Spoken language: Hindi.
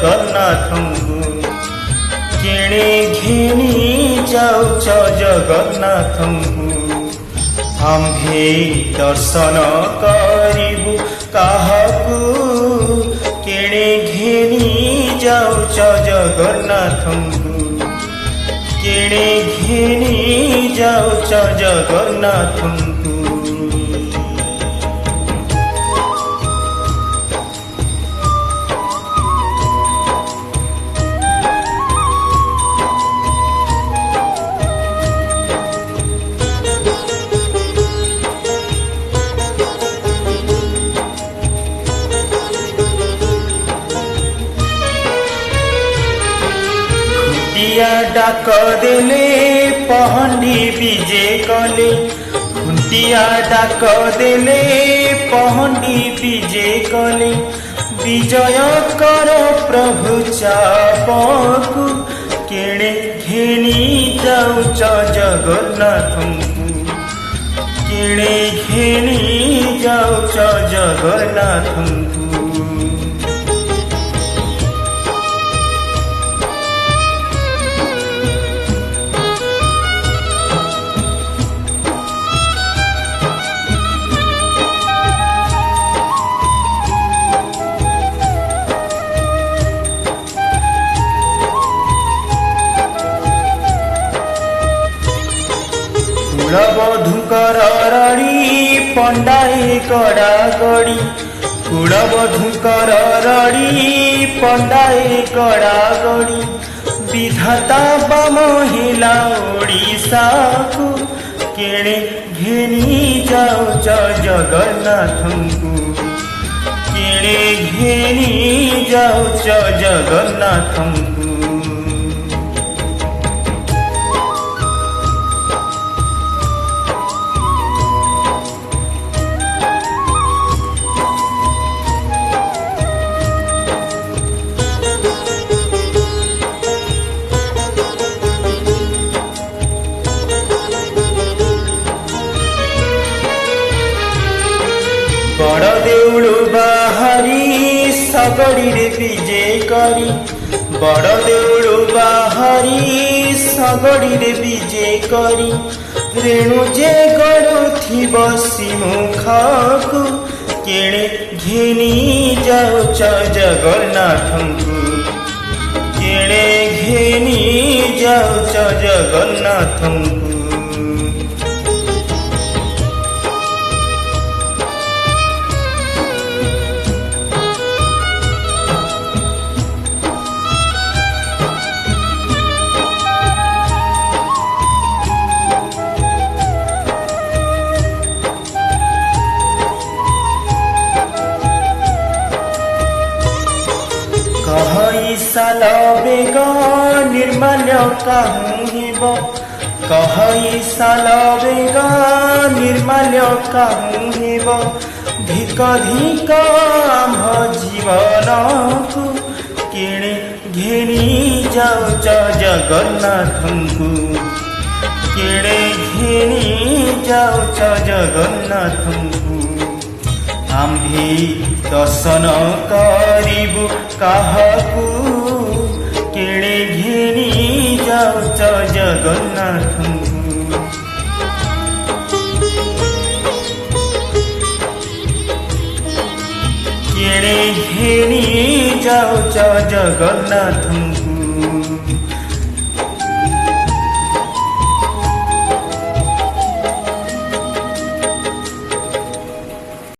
जगन्नाथଙ୍କୁ किणे घिनी जाउछ जगन्नाथଙ୍କୁ आम्भे दर्शन करिबु काहाकु किणे घिनी जाउछ जगन्नाथଙ୍କୁ किणे घिनी जाउछ जगन्नाथଙ୍କୁ डाक देले पहंडी विजे कले खुंटिया डाक देले पहंडी विजे कले विजय कर प्रभु चापकु केणे घेनी जाउछ जगन्नाथଙ୍କୁ केणे घेनी जाउछ जगन्नाथଙ୍କୁ कुलबधुकर रड़ी पंडाए कड़ा गड़ी कुलबधुकर रड़ी पंडाए कड़ा गड़ी विधाता बा महिला ओडिशा को केणे घेनी जाउछ जगन्नाथଙ୍କୁ केणे घेनी जाउछ जगन्नाथଙ୍କୁ बड़ देउलु बाहरी सगड़ी रे विजे करी बड़ देउलु बाहरी सगड़ी रे विजे करी रेणु जे गड़ुथिब सिमुखकु केणे घेनी जाउछ जगन्नाथଙ୍କୁ केणे घेनी जाउछ जगन्नाथଙ୍କୁ कहई साल बेग निर्माल्य काहू हेब कहई साल बेग निर्माल्य काहू हेब धिक धिक आम्भ जीवनकु केणे घेनी जाउछ जगन्नाथଙ୍କୁ केणे घेनी जाउछ जगन्नाथଙ୍କୁ आम्भे दर्शन करिबु काहाकु केणे घेनी जाउछ जगन्नाथଙ୍କୁ केणे घेनी जाउछ जगन्नाथଙ୍କୁ